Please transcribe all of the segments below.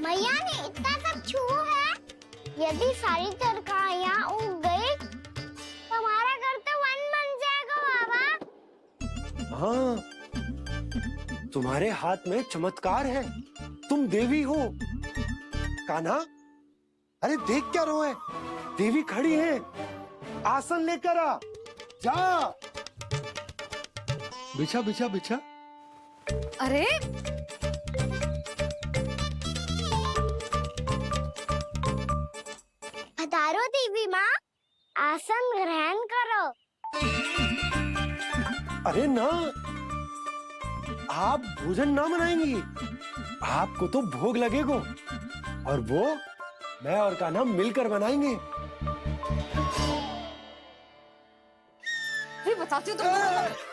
मैया ने इतना सब छुआ है। यदि सारी तरकारियां उग गई तो हमारा घर तो वन बन जाएगा बाबा। हाँ, तुम्हारे हाथ में चमत्कार है। तुम देवी हो। कान्हा, अरे देख क्या रो है? देवी खड़ी है। आसन लेकर आ। जा। बिछा बिछा बिछा। अरे पधारो देवी माँ, आसन ग्रहण करो। अरे ना, आप भोजन ना बनाएंगी। आपको तो भोग लगेगा और वो मैं और कान्हा मिलकर बनाएंगे। बताती हूँ तुमको।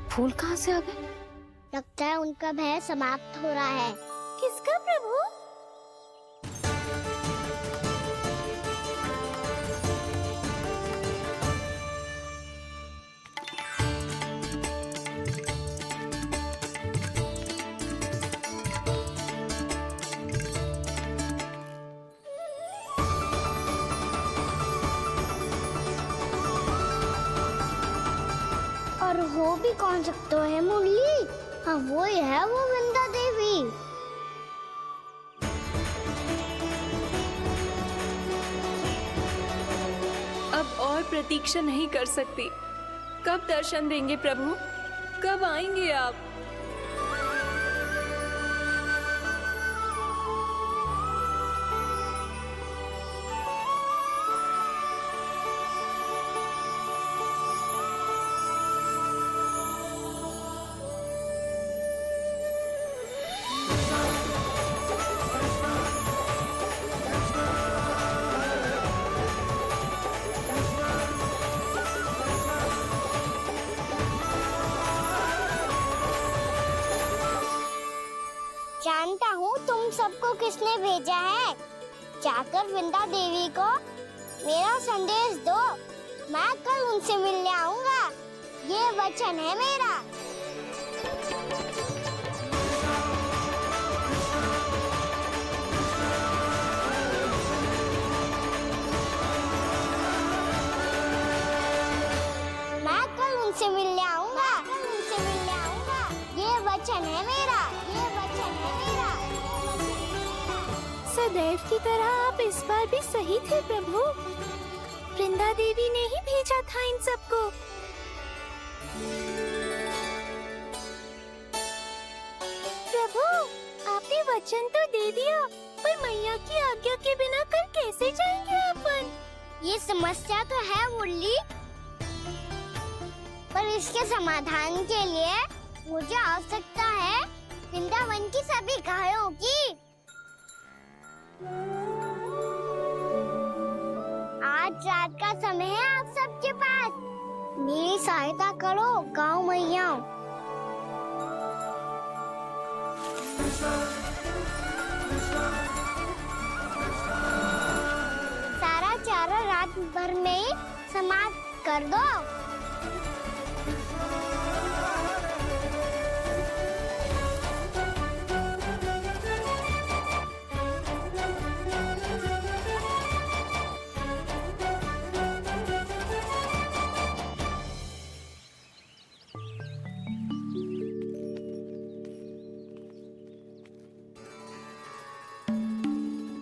फूल कहाँ से आ गए? लगता है उनका भय समाप्त हो रहा है। किसका प्रभु? और हो भी कौन सकता है मुरली? हाँ वो ही है, वो वृंदा देवी। अब और प्रतीक्षा नहीं कर सकती। कब दर्शन देंगे प्रभु? कब आएंगे आप? जानता हूँ तुम सबको किसने भेजा है। जाकर वृंदा देवी को मेरा संदेश दो। मैं कल उनसे मिलने आऊंगा। ये वचन है मेरा। मैं कल उनसे मिलने आऊंगा। ये वचन है मेरा। सदैव की तरह आप इस बार भी सही थे प्रभु। वृंदा देवी ने ही भेजा था इन सबको। प्रभु, आपने वचन तो दे दिया, पर मैया की आज्ञा के बिना कल कैसे जाएंगे अपन? ये समस्या तो है मुरली, पर इसके समाधान के लिए मुझे आवश्यकता है वृंदावन की सभी गायों की। आज रात का समय है आप सबके पास। मेरी सहायता करो गाँव मैया। सारा चारा रात भर में ही समाप्त कर दो।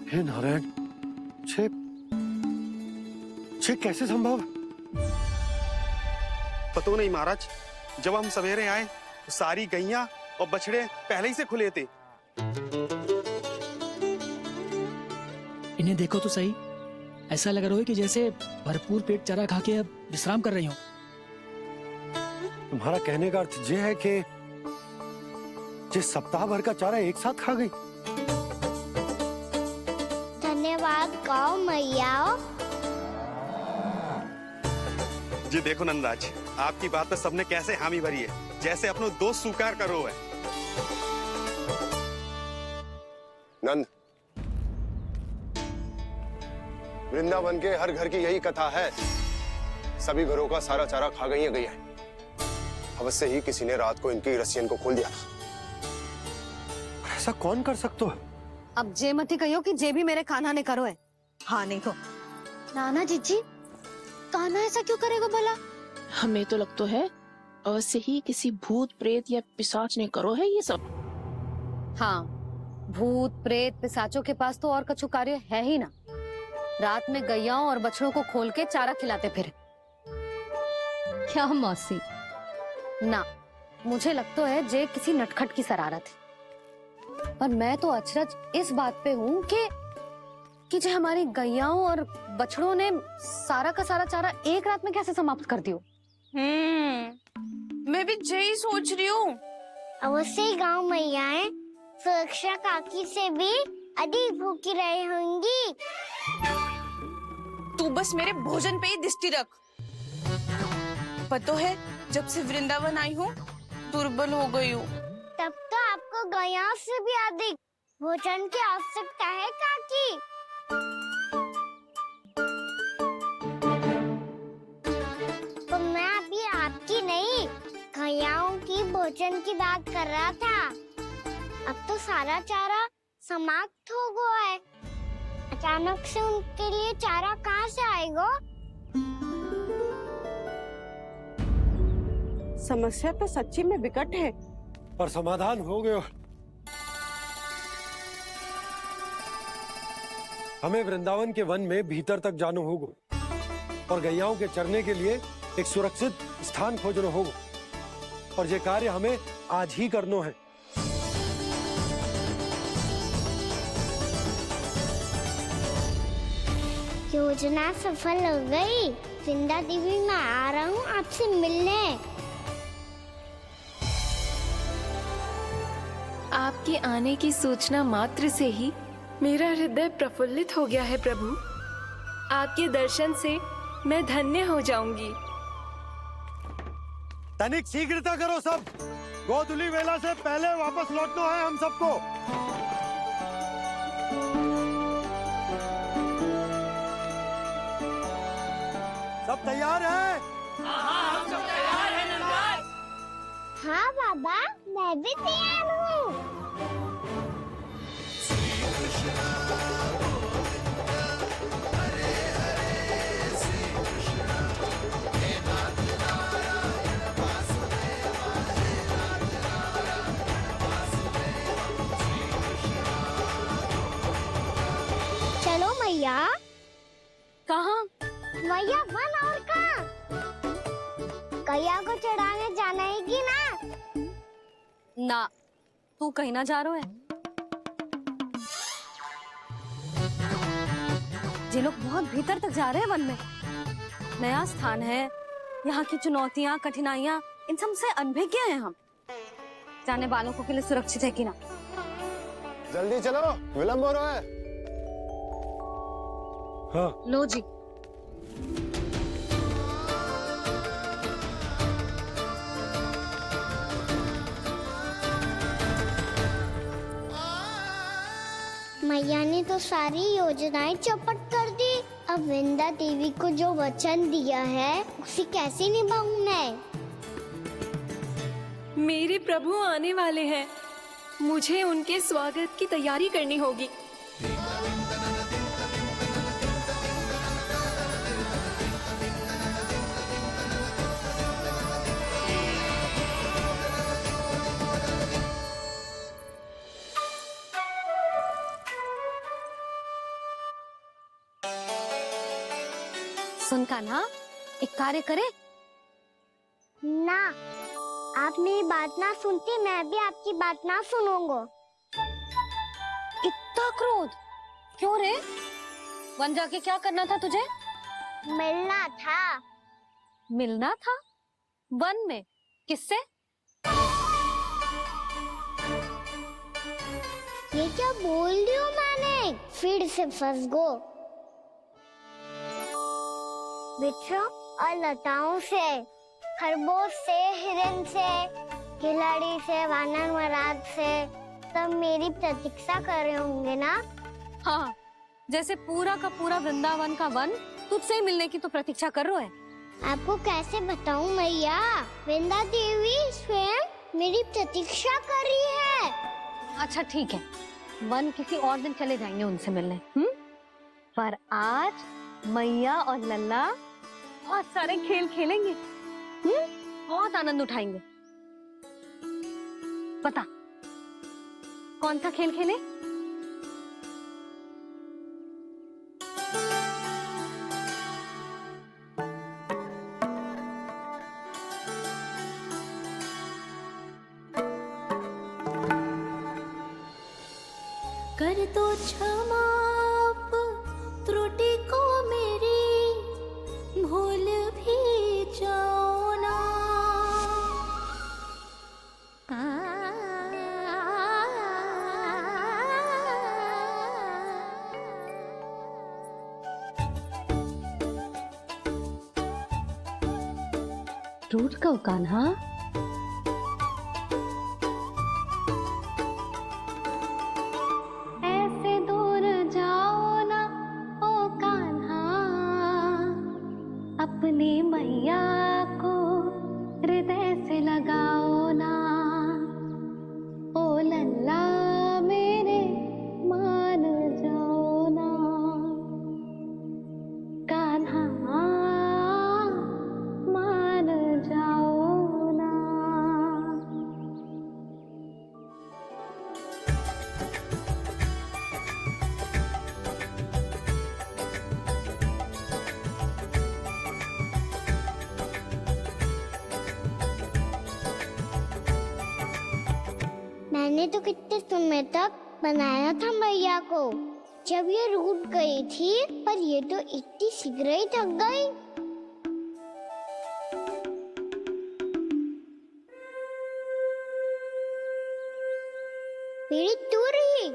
हे नारायण, छे कैसे संभव? पता नहीं महाराज, जब हम सवेरे आए तो सारी गैया और बछड़े पहले ही से खुले थे। इन्हें देखो तो सही, ऐसा लग रहा है कि जैसे भरपूर पेट चारा खा के अब विश्राम कर रही हो। तुम्हारा कहने का अर्थ ये है कि जिस सप्ताह भर का चारा एक साथ खा गई। आओ मैया आओ। जी देखो नंदराज, आपकी बात पे सबने कैसे हामी भरी है, जैसे अपनो दोस्त स्वीकार करो है। नंद, वृंदावन के हर घर की यही कथा है। सभी घरों का सारा चारा खा गई है। अवश्य ही किसी ने रात को इनकी रस्सियन को खोल दिया था। ऐसा कौन कर सकता है? अब जे मती कहियो कि जे भी मेरे कान्हा ने करो है। हाँ नहीं तो नाना जीजी, कान्हा ऐसा क्यों करेगा भला? हमें तो लगता है अवश्य ही किसी भूत प्रेत या पिशाच ने करो है ये सब। हाँ, भूत प्रेत पिशाचों के पास तो और कछु कार्य है ही ना। रात में गैयाओं और बछड़ों को खोल के चारा खिलाते फिर। क्या मौसी? ना, मुझे लगता है जे किसी नटखट की शरारत है। पर मैं तो अचरज इस बात पे हूँ कि जो हमारी गैयाओं और बछड़ों ने सारा का सारा चारा एक रात में कैसे समाप्त कर दियो। मैं भी यही सोच रही हूँ। अवश्य ही गाँव मैयाएं सुरक्षा काकी से भी अधिक भूखी रही होंगी। तू बस मेरे भोजन पे ही दृष्टि रख। पता है जब से वृंदावन आई हूँ दुर्बल हो गई हूँ। तब तो आपको गैया से भी अधिक भोजन की आवश्यकता है काकी। तो मैं अभी आपकी नहीं, गैयाओं की भोजन की बात कर रहा था। अब तो सारा चारा समाप्त हो गया है। अचानक से उनके लिए चारा कहाँ से आएगा? समस्या तो सच्ची में विकट है, पर समाधान हो गया। हमें वृंदावन के वन में भीतर तक जाना होगा और गैयाओं के चरने के लिए एक सुरक्षित स्थान खोजना होगा, और ये कार्य हमें आज ही करना है। योजना सफल हो गई। वृंदा देवी, मैं आ रहा हूँ आपसे मिलने। आपके आने की सूचना मात्र से ही मेरा हृदय प्रफुल्लित हो गया है प्रभु। आपके दर्शन से मैं धन्य हो जाऊंगी। तनिक शीघ्रता करो सब, गोधुली वेला से पहले वापस लौटना है हम सबको। सब तैयार है? हाँ बाबा, मैं भी तैयार हूँ। चलो मैया। कहाँ? मैया वन और कहाँ? गैया को चढ़ाने जाना है कि ना? ना, तू कहीं ना जा रहा है। ये लोग बहुत भीतर तक जा रहे हैं वन में। नया स्थान है, यहाँ की चुनौतियाँ कठिनाइयाँ इन सब से अनभिज्ञ हैं हम। जाने वालों के लिए सुरक्षित है कि ना? जल्दी चलो, विलंब हो रहा है। हाँ। लो जी। मैया ने तो सारी योजनाएं चौपट कर दी। अब वृंदा देवी को जो वचन दिया है उसे कैसे निभाऊं मैं? मेरे प्रभु आने वाले हैं, मुझे उनके स्वागत की तैयारी करनी होगी। सुन कान्हा, एक कार्य करे। ना, आप मेरी बात ना सुनती, मैं भी आपकी बात ना सुनूंगा। इतना क्रोध क्यों रे? वन जाके क्या करना था तुझे? मिलना था। मिलना था? वन में? किससे? ये क्या बोल रही हूँ मैंने? फिर से फंस गो। वृक्षों और लताओं से, खरगोश से, हिरन से, खिलाड़ी से, वानर महाराज से, सब मेरी प्रतीक्षा कर रहे होंगे ना? हाँ, जैसे पूरा का पूरा वृंदावन का वन तुझसे मिलने की तो प्रतीक्षा कर रहा है। आपको कैसे बताऊं मैया, वृंदा देवी स्वयं मेरी प्रतीक्षा कर रही है। अच्छा ठीक है, वन किसी और दिन चले जाएंगे उनसे मिलने, पर आज मैया और लल्ला बहुत सारे खेल खेलेंगे, बहुत आनंद उठाएंगे। बता कौन सा खेल खेले? कर दो क्षमा त्रुटि को मेरी, भूल भी जाओ ना। टूट का कान्हा, ऐसे दूर जाओ ना ओ कान्हा, अपनी मैया को हृदय से लगाओ ना। ओ लल्ला मेरे मान जाओ ना, कान्हा मान जाओ ना। मैंने तो कितने समय तक बनाया था मैया को, जब ये रूठ गई थी, पर ये तो इतनी शीघ्र ही थक गई। मेरी दूर रही।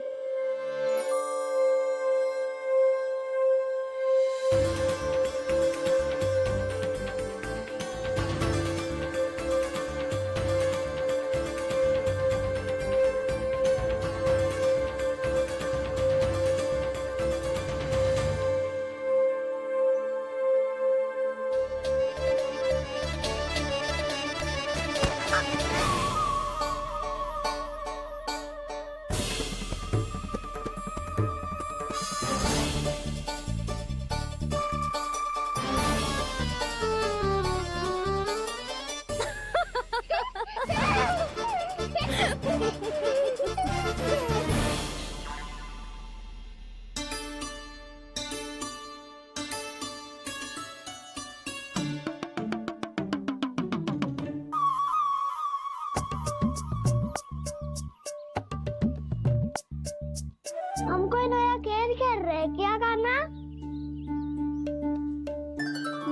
हमको नया खेल खेल रहे, क्या करना?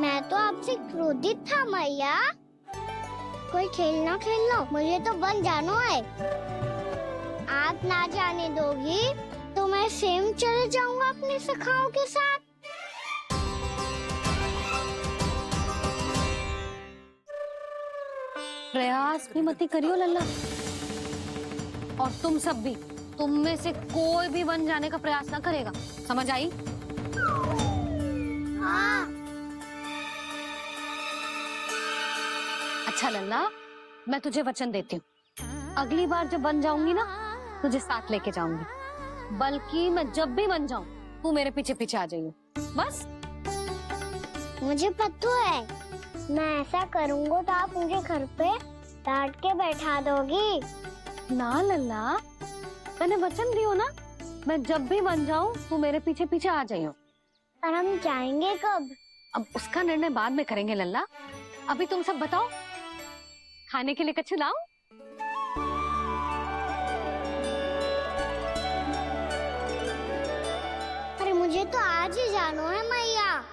मैं तो आपसे क्रोधित था मैया। कोई खेलना खेलना, मुझे तो बन जाना है। आप ना जाने दोगी तो मैं स्वयं चले जाऊंगा अपने सखाओं के साथ। प्रयास भी मत करियो लल्ला, और तुम सब भी, तुम में से कोई भी वन जाने का प्रयास ना करेगा, समझ आई? हाँ। अच्छा लल्ला, मैं तुझे वचन देती हूँ, अगली बार जब बन जाऊंगी ना, तुझे साथ लेके जाऊंगी। बल्कि मैं जब भी बन जाऊं, तू मेरे पीछे पीछे आ जाइयो, बस। मुझे पता है, मैं ऐसा करूंगा तो आप मुझे घर पे डांट के बैठा दोगी। ना लल्ला, मैंने वचन दियो ना, मैं जब भी बन जाऊं, तू मेरे पीछे पीछे आ जाइयो। पर हम जाएंगे कब? अब उसका निर्णय बाद में करेंगे लल्ला, अभी तुम सब बताओ, खाने के लिए कुछ लाऊं? अरे मुझे तो आज ही जाना है मैया।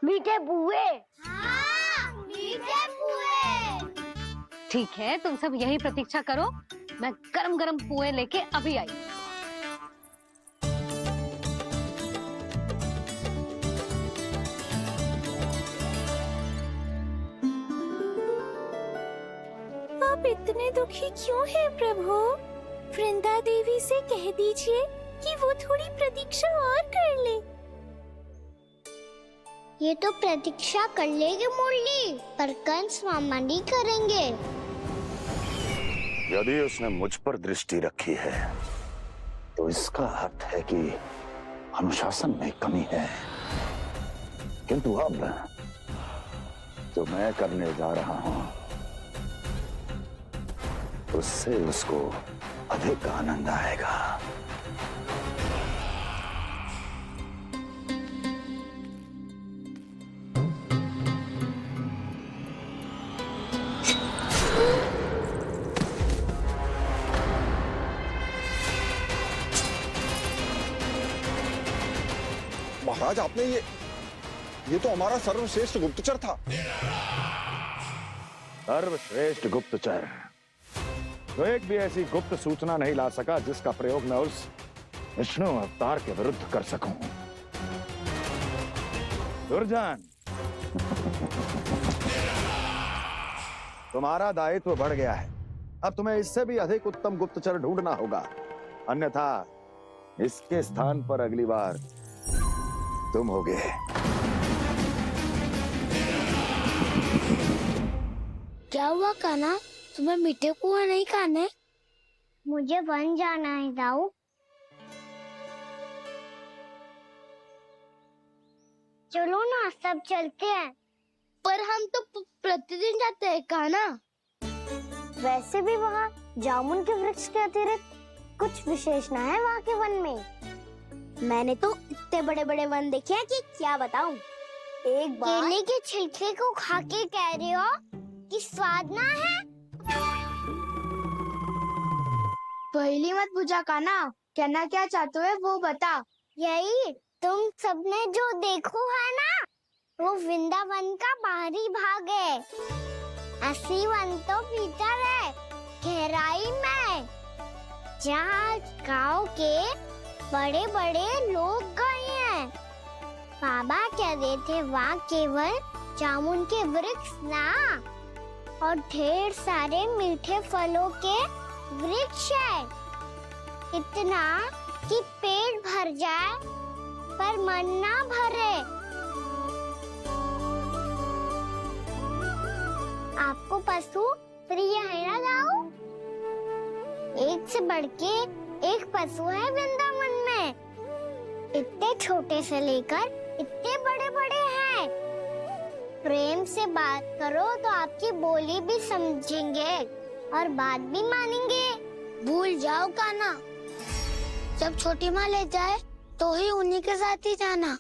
मीठे बुए। हाँ, मीठे बुए। ठीक है, तुम सब यही प्रतीक्षा करो, मैं गरम गरम पुए लेके अभी आई। दुखी क्यों है प्रभु? वृंदा देवी से कह दीजिए कि वो थोड़ी प्रतीक्षा और कर ले। ये तो प्रतीक्षा कर लेगी मुरली, पर कंस मामा नहीं करेंगे। यदि उसने मुझ पर दृष्टि रखी है तो इसका अर्थ है कि अनुशासन में कमी है। किंतु अब जो मैं करने जा रहा हूं उससे उसको अधिक आनंद आएगा। महाराज, आपने ये तो हमारा सर्वश्रेष्ठ गुप्तचर था। सर्वश्रेष्ठ गुप्तचर तो एक भी ऐसी गुप्त सूचना नहीं ला सका जिसका प्रयोग मैं उस विष्णु अवतार के विरुद्ध कर सकूं। दुर्जन, तुम्हारा दायित्व बढ़ गया है। अब तुम्हें इससे भी अधिक उत्तम गुप्तचर ढूंढना होगा, अन्यथा इसके स्थान पर अगली बार तुम होगे। क्या हुआ कान्हा, तुम्हें मीठे कुआं नहीं खाने? मुझे वन जाना है दाऊ। चलो ना, सब चलते हैं। पर हम तो प्रतिदिन जाते हैं कान्हा। वैसे भी वहाँ जामुन के वृक्ष के अतिरिक्त कुछ विशेष ना है वहाँ के वन में। मैंने तो इतने बड़े बड़े वन देखे हैं कि क्या बताऊं। एक बार केले के छिलके को खा के कह रहे हो कि स्वाद ना है? पहली मत पूछा कान्हा, कहना क्या चाहते हो वो बता। यही तुम सबने जो देखो है ना, वो वृंदावन का बाहरी भाग है। असली वन तो भीतर है, गहराई में, जहाँ गाँव के बड़े बड़े लोग गए हैं। बाबा कह रहे थे वहाँ केवल जामुन के वृक्ष ना, और ढेर सारे मीठे फलों के वृक्ष है। इतना कि पेट भर जाए पर मन ना भरे। आपको पशु प्रिय है ना दाऊ? एक से बढ़ के एक पशु है वृंदावन में। इतने छोटे से लेकर इतने बड़े बड़े हैं। प्रेम से बात करो तो आपकी बोली भी समझेंगे और बात भी मानेंगे। भूल जाओ कान्हा, जब छोटी माँ ले जाए तो ही उन्हीं के साथ ही जाना।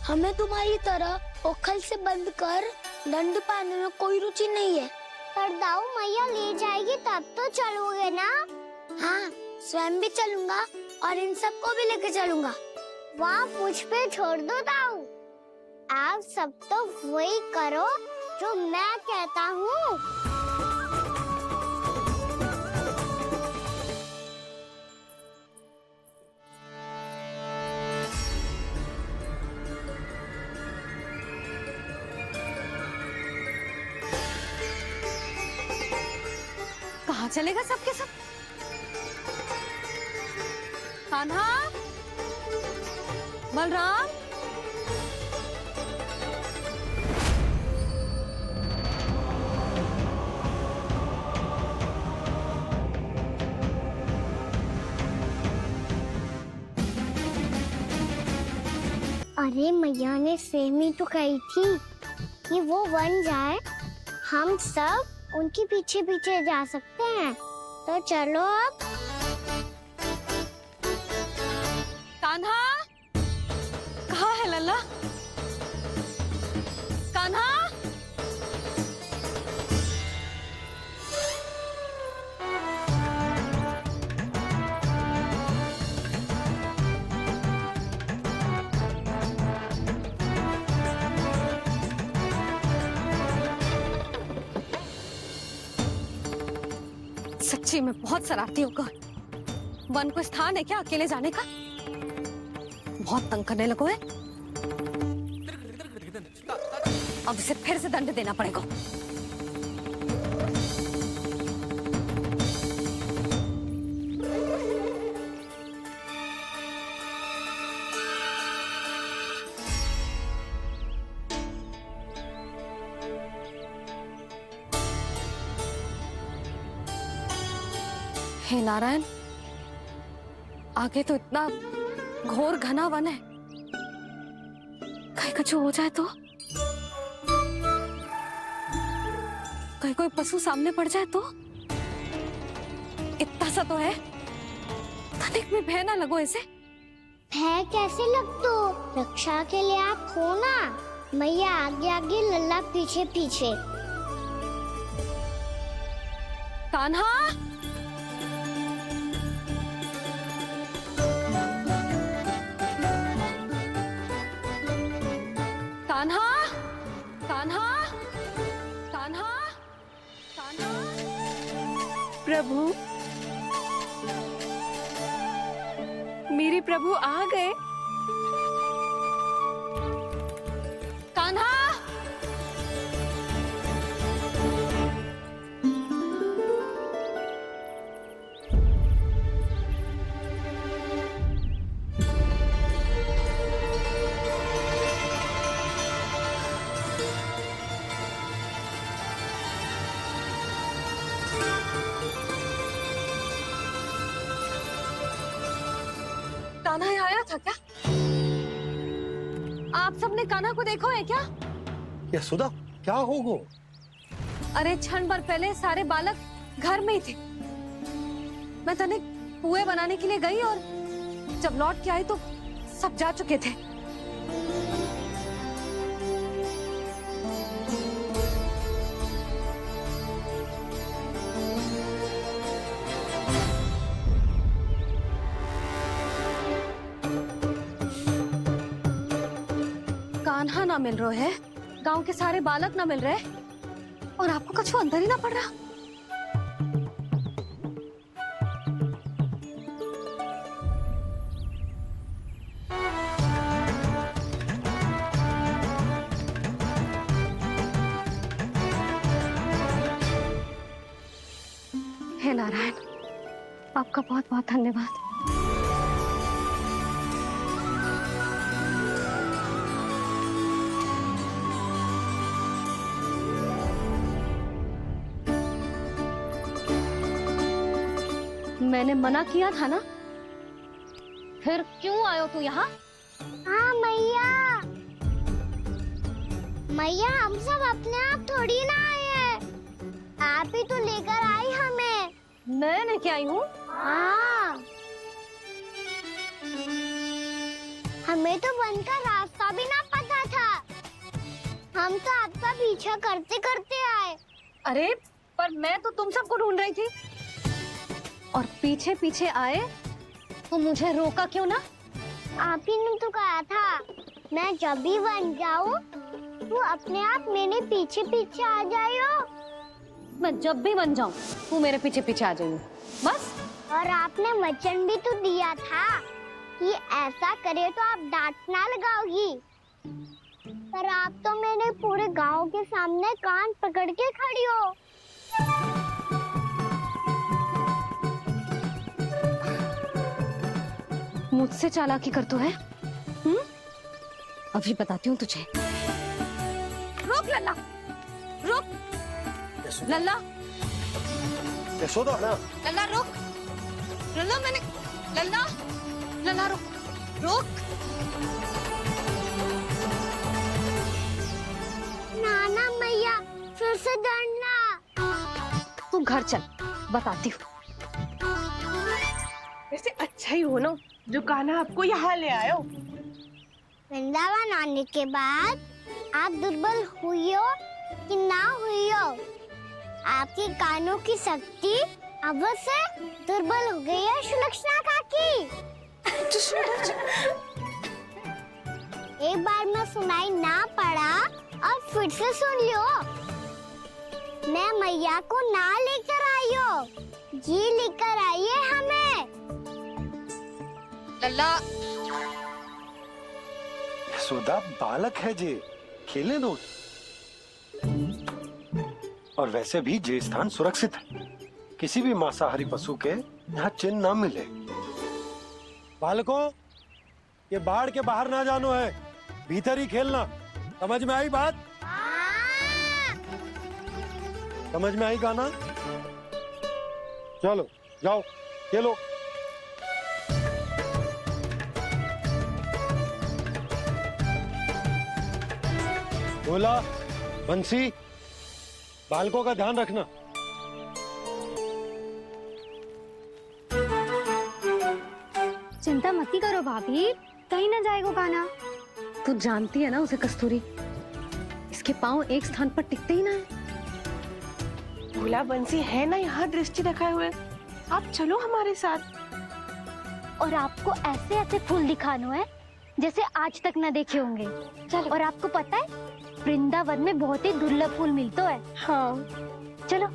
हमें तुम्हारी तरह ओखल से बंद कर दंड पाने में कोई रुचि नहीं है। पर दाऊ मैया ले जाएगी तब तो चलोगे ना? हाँ, स्वयं भी चलूंगा और इन सबको भी लेके चलूंगा। वहाँ मुझ पे छोड़ दो दाऊ। आप सब तो वही करो जो मैं कहता हूँ। कहाँ चलेगा सबके सब? कान्हा, बलराम, अरे मैया ने सेमी तो कही थी कि वो वन जाए, हम सब उनके पीछे पीछे जा सकते हैं। तो चलो अब। कान्हा, कहाँ है लल्ला? कान्हा, सच्ची में बहुत शरारती होगा। वन को स्थान है क्या अकेले जाने का? बहुत तंग करने लगो है। अब इसे फिर से दंड देना पड़ेगा। हे नारायण, आगे तो इतना घोर घना वन है, कहीं कुछ हो जाए तो, कहीं कोई पशु सामने पड़ जाए तो। इतना सा तो है, तनिक में भय ना लगो ऐसे। भय कैसे लगतो? रक्षा के लिए आप हो ना। मैया आगे आगे, लल्ला पीछे पीछे। कान्हा, कान्हा, कान्हा, कान्हा, कान्हा। प्रभु, मेरे प्रभु आ गए। कान्हा, कान्हा यहाँ आया था क्या? आप सबने कान्हा को देखो है क्या? यशोदा, क्या होगो? अरे क्षण भर पहले सारे बालक घर में ही थे। मैं तनिक पुए बनाने के लिए गई और जब लौट के आई तो सब जा चुके थे। कान्हा ना मिल रहे है, गांव के सारे बालक ना मिल रहे, और आपको कछु अंदर ही ना पड़ रहा। हे नारायण, आपका बहुत बहुत धन्यवाद। मैंने मना किया था ना, फिर क्यों आयो तू यहाँ? हाँ मैया, मैया हम सब अपने आप थोड़ी ना आए हैं, आप ही तो लेकर आई हमें। मैं लेके आई हूँ? हाँ, हमें तो वन का रास्ता भी ना पता था, हम तो आपका पीछा करते करते आए। अरे पर मैं तो तुम सबको ढूंढ रही थी, और पीछे पीछे आए तो मुझे रोका क्यों ना? आप ही ने तो कहा था मैं जब भी बन जाऊं तो अपने आप मेरे पीछे पीछे आ जाओ। मैं जब भी बन जाऊं तू मेरे पीछे पीछे आ जाइयो बस। और आपने वचन भी तो दिया था कि ऐसा करे तो आप डांट ना लगाओगी, पर आप तो मेरे पूरे गांव के सामने कान पकड़ के खड़ी हो। मुझसे चालाकी कर तो है? अभी बताती हूँ तुझे। रुक लल्ला, रुक लल्ला, यशोदा ना, लल्ला रुक, लल्ला मैंने, लल्ला, लल्ला रुक, रुक। नाना मैया फिर से डरना। तू घर चल, बताती हूँ। वैसे अच्छा ही हो ना जो कान्हा आपको यहाँ ले आयो। वृंदावन आने के बाद आप दुर्बल हुई हो कि ना हुई हो, आपके कानों की शक्ति अवश्य दुर्बल हो गई है सुलक्षणा काकी। एक बार में सुनाई ना पड़ा और फिर से सुन लो। मैं मैया को ना लेकर आई हो, जी लेकर आई है हमें। लल्ला, यशोदा बालक है जे, खेले दो। और वैसे भी जे स्थान सुरक्षित है, किसी भी मांसाहारी पशु के यहाँ चिन्ह ना मिले। बालकों, ये बाढ़ के बाहर ना जानो है, भीतर ही खेलना। समझ में आई बात? समझ में आई कान्हा? चलो जाओ। ये लो। बोला, बंसी, बालकों का ध्यान रखना। चिंता मत करो भाभी, कहीं ना जाएगा काना। तू जानती है ना उसे कस्तूरी, इसके पांव एक स्थान पर टिकते ही ना है। भोला बंसी है ना यहाँ दृष्टि रखाए हुए, आप चलो हमारे साथ। और आपको ऐसे ऐसे फूल दिखानो है जैसे आज तक न देखे होंगे। चलो। और आपको पता है वृंदावन में बहुत ही दुर्लभ फूल मिलते हैं। हाँ चलो।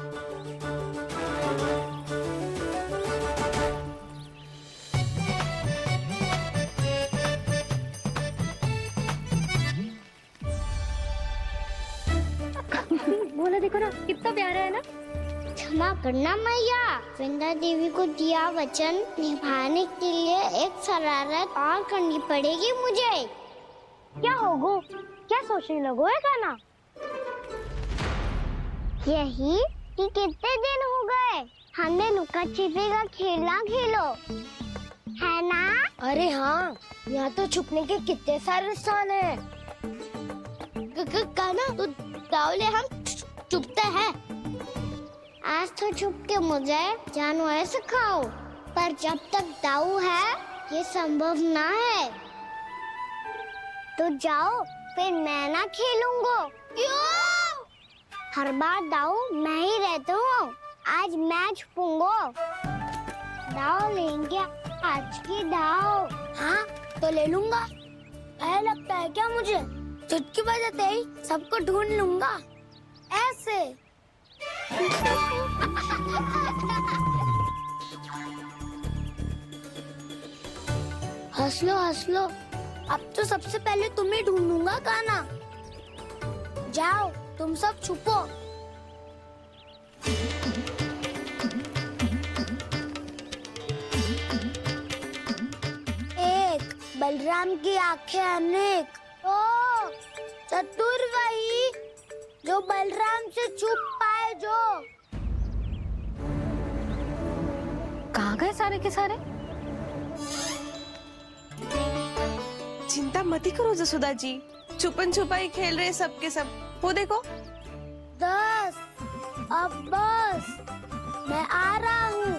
बोला देखो ना कितना प्यारा है ना। क्षमा करना मैया, वृंदा देवी को दिया वचन निभाने के लिए एक शरारत और करनी पड़ेगी मुझे। क्या होगो? क्या सोचने लगो है काना? यही कि कितने दिन हो गए हमने लुका छिपी का खेलना खेलो, है ना? अरे हाँ, यहाँ तो छुपने के कितने सारे स्थान है। काना तो दावले हम छुपते हैं। आज तो छुप के मुझे जानवर सिखाओ, पर जब तक दाऊ है ये संभव ना है। तो जाओ, फिर मैं ना खेलूंगा। क्यों? हर बार दाऊ मैं ही रहता हूँ, आज मैं छुपूंगा। दाऊ लेंगे आज की दाऊ। हाँ तो ले लूंगा। ऐसा लगता है क्या मुझे? चुटकी बजाते ही सबको ढूंढ लूंगा ऐसे। हंस लो, अब तो सबसे पहले तुम्हें ढूंढूंगा काना। जाओ तुम सब छुपो। एक, बलराम की आंखें अनेक। ओ चतुर वही जो बलराम से छुप पाए। जो कहाँ गए सारे के सारे? चिंता मत करो जसोदा जी, छुपन छुपाई खेल रहे सब के सब। वो देखो 10, अब बस, मैं आ रहा हूँ।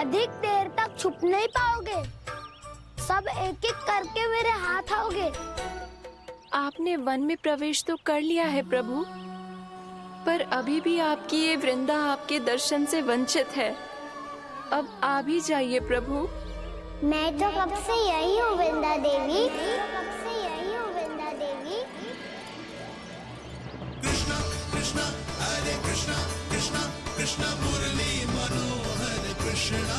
अधिक देर तक छुप नहीं पाओगे, सब एक एक करके मेरे हाथ आओगे। आपने वन में प्रवेश तो कर लिया है प्रभु, पर अभी भी आपकी ये वृंदा आपके दर्शन से वंचित है। अब आ भी जाइए प्रभु। मैं तो कब से यही हूँ वृंदा देवी, कब से यही हूँ वृंदा देवी। कृष्णा कृष्णा हरे कृष्णा, कृष्णा कृष्णा मुरली मनोहर कृष्णा।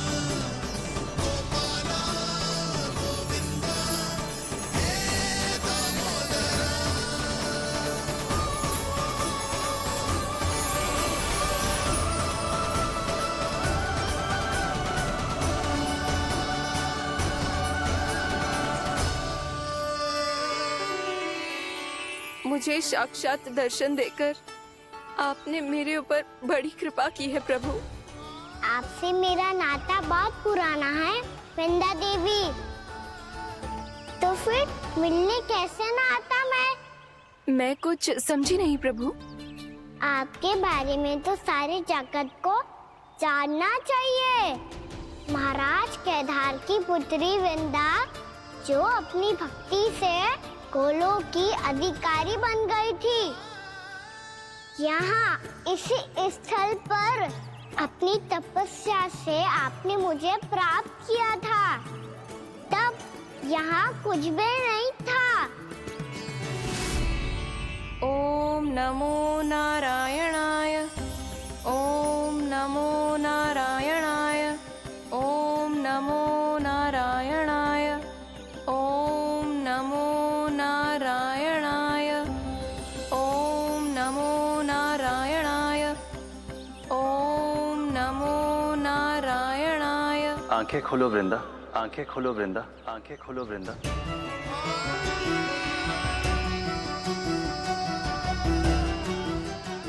मुझे साक्षात दर्शन देकर आपने मेरे ऊपर बड़ी कृपा की है प्रभु। आपसे मेरा नाता बहुत पुराना है वृंदा देवी, तो फिर मिलने कैसे ना आता मैं कुछ समझी नहीं प्रभु। आपके बारे में तो सारे जगत को जानना चाहिए। महाराज केदार की पुत्री वृंदा, जो अपनी भक्ति से गोलों की अधिकारी बन गई थी, यहाँ इसी स्थल पर अपनी तपस्या से आपने मुझे प्राप्त किया था। तब यहाँ कुछ भी नहीं था। ओम नमो नारायणाय, ओम नमो नारायणाय, ओम नमो नारायणाय, ओम नमो नारायणाय, ओम नमो नारायणाय, ओम नमो नारायणाय। आंखें खोलो वृंदा, आंखें खोलो वृंदा, आंखें खोलो वृंदा।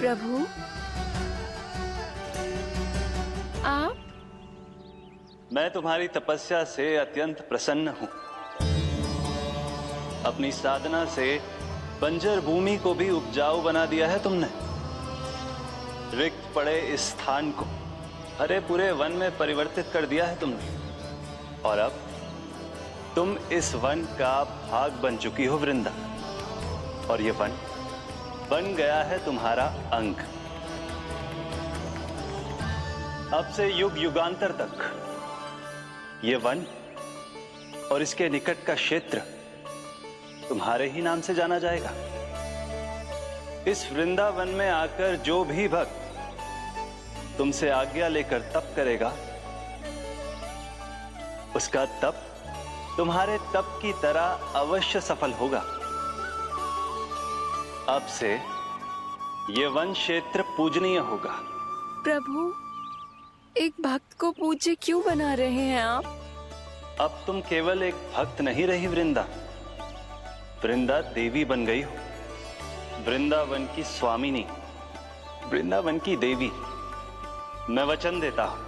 प्रभु आप? मैं तुम्हारी तपस्या से अत्यंत प्रसन्न हूं। अपनी साधना से बंजर भूमि को भी उपजाऊ बना दिया है तुमने। रिक्त पड़े इस स्थान को हरे पूरे वन में परिवर्तित कर दिया है तुमने। और अब तुम इस वन का भाग बन चुकी हो वृंदा। और ये वन बन गया है तुम्हारा अंग। अब से युग युगांतर तक ये वन और इसके निकट का क्षेत्र तुम्हारे ही नाम से जाना जाएगा। इस वृंदावन में आकर जो भी भक्त तुमसे आज्ञा लेकर तप करेगा, उसका तप तुम्हारे तप की तरह अवश्य सफल होगा। अब से ये वन क्षेत्र पूजनीय होगा। प्रभु, एक भक्त को पूज्य क्यों बना रहे हैं आप? अब तुम केवल एक भक्त नहीं रही वृंदा, वृंदा देवी बन गई हो। वृंदावन की स्वामिनी, वृंदावन की देवी। मैं वचन देता हूं,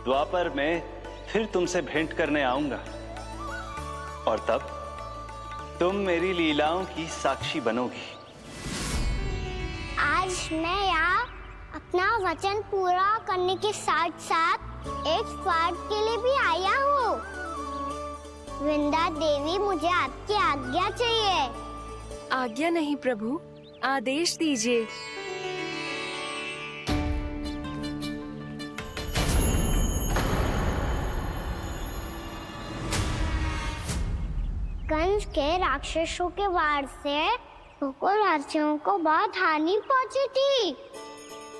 द्वापर में फिर तुमसे भेंट करने आऊंगा और तब तुम मेरी लीलाओं की साक्षी बनोगी। आज मैं यहाँ अपना वचन पूरा करने के साथ साथ एक स्वार्थ के लिए भी आया हूँ। वृंदा देवी, मुझे आपकी आज्ञा चाहिए। आज्ञा नहीं प्रभु, आदेश दीजिए। कंस के राक्षसों के वार से गोकुलवासियों को बहुत हानि पहुंची थी।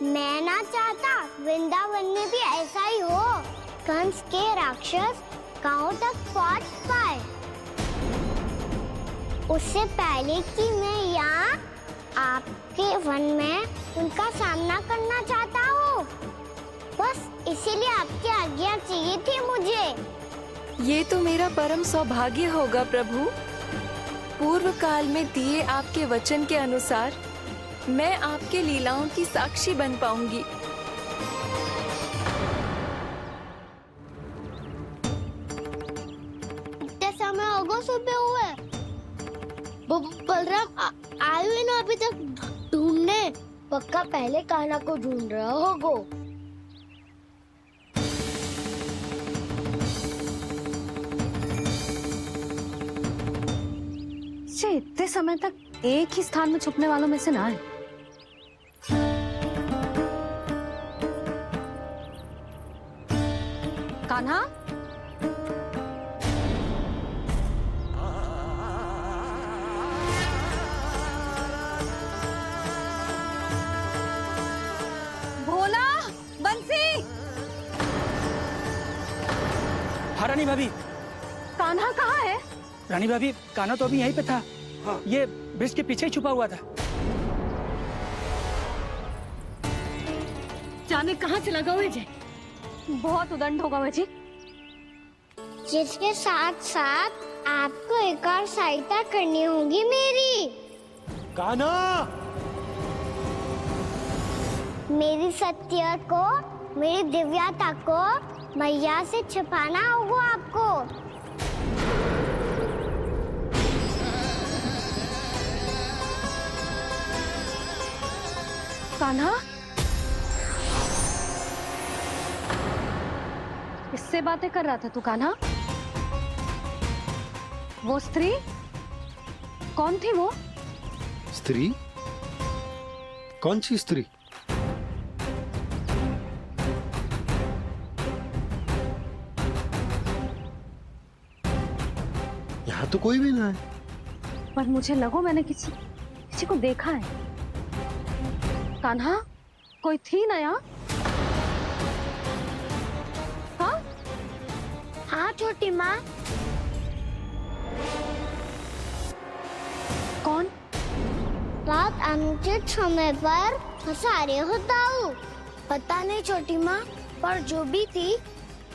मैं ना चाहता वृंदावन में भी ऐसा ही हो। कंस के राक्षस गांव तक पहुंच पाए, उससे पहले कि मैं यहाँ आपके वन में उनका सामना करना चाहता हूँ। बस इसीलिए आपकी आज्ञा चाहिए थी मुझे। ये तो मेरा परम सौभाग्य होगा प्रभु। पूर्व काल में दिए आपके वचन के अनुसार मैं आपके लीलाओं की साक्षी बन पाऊंगी। समय होगा सुबह हुए। बलराम आए हुए ना अभी तक ढूंढने। पक्का पहले कान्हा को ढूंढ रहा होगा। इतने समय तक एक ही स्थान में छुपने वालों में से ना है। कान्हा, भोला, बंसी। हाँ रानी भाभी। कान्हा कहाँ है? रानी भाभी, कान्हा तो अभी यहीं पे था। हाँ। ये ब्रिज के पीछे ही छुपा हुआ था। जाने कहाँ से लगा हुआ है? बहुत उदंड होगा मुझे। जिसके साथ साथ आपको एक और सहायता करनी होगी मेरी। कान्हा, मेरी सत्य को, मेरी दिव्यता को मैया से छिपाना होगा आपको। कान्हा, किससे बातें कर रहा था तू कान्हा? वो स्त्री कौन थी? वो स्त्री? कौन सी स्त्री? यहाँ तो कोई भी ना है। पर मुझे लगो मैंने किसी को देखा है। कान्हा, कोई थी ना यहाँ? हाँ? हाँ छोटी माँ। कौन? रात अनुचित समय पर सारे होता हूँ। पता नहीं छोटी माँ, पर जो भी थी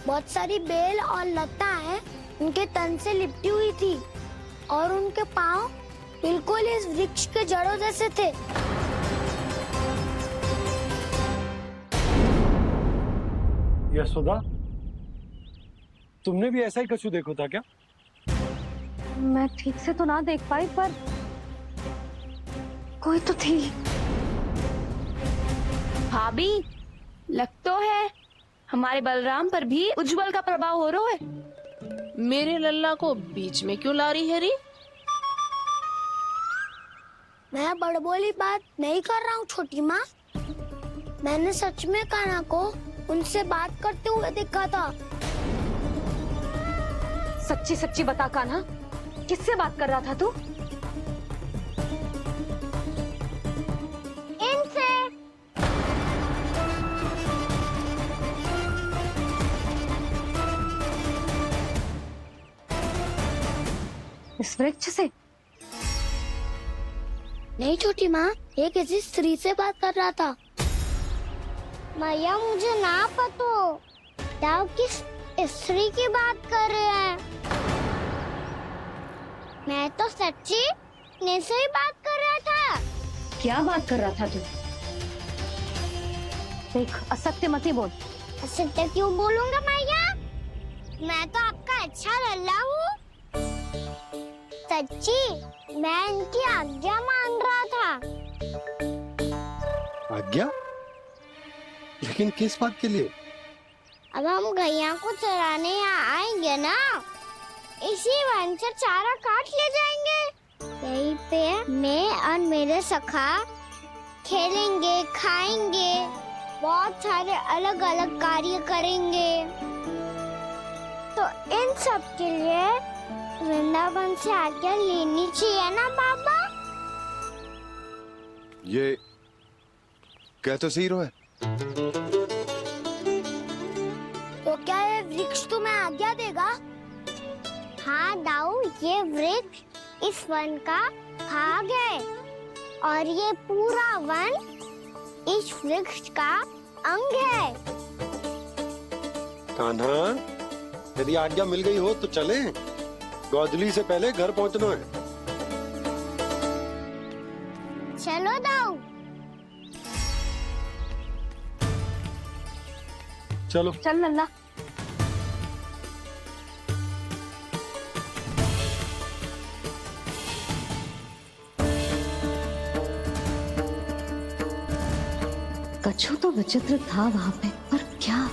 बहुत सारी बेल और लता है उनके तन से लिपटी हुई थी और उनके पाँव बिल्कुल इस वृक्ष के जड़ों जैसे थे। यशोदा, तुमने भी ऐसा ही कछू देखो था क्या? मैं ठीक से तो ना देख पाई, पर कोई तो थी। भाभी, लग तो है हमारे बलराम पर भी उज्जवल का प्रभाव हो रहा है। मेरे लल्ला को बीच में क्यों ला रही है री? मैं बड़बोली बात नहीं कर रहा हूँ छोटी माँ। मैंने सच में कान्हा को उनसे बात करते हुए देखा था। सच्ची सच्ची बता कान्हा, किससे बात कर रहा था तू? इनसे। इस वृक्ष से? नहीं छोटी माँ, ये किसी स्त्री से बात कर रहा था। मैया मुझे ना पतो दाव किस स्त्री की बात कर रहे हैं। मैं तो सच्ची ने से ही बात कर रहा था। क्या बात कर रहा था तू? देख, असत्य मत ही बोल। असत्य क्यों बोलूंगा मैया? मैं तो आपका अच्छा लल्ला हूँ। सच्ची मैं इनकी आज्ञा मान रहा था। आज्ञा? लेकिन किस बात के लिए? अब हम गैया को चराने यहाँ आएंगे ना, इसी वन से चारा काट ले जाएंगे। यहीं पे मैं और मेरे सखा खेलेंगे, खाएंगे, बहुत सारे अलग अलग कार्य करेंगे। तो इन सब के लिए वृंदावन से आज्ञा लेनी चाहिए ना बाबा? ये कह तो सही रहो है। तो क्या ये वृक्ष तुम्हें आज्ञा देगा? हाँ दाऊ, ये वृक्ष इस वन का भाग है और ये पूरा वन इस वृक्ष का अंग है। कान्हा, यदि आज्ञा मिल गई हो तो चले। गोधली से पहले घर पहुंचना है। चलो दाऊ। चलो चल लल्ला। कछु तो विचित्र था वहां पे, पर क्या?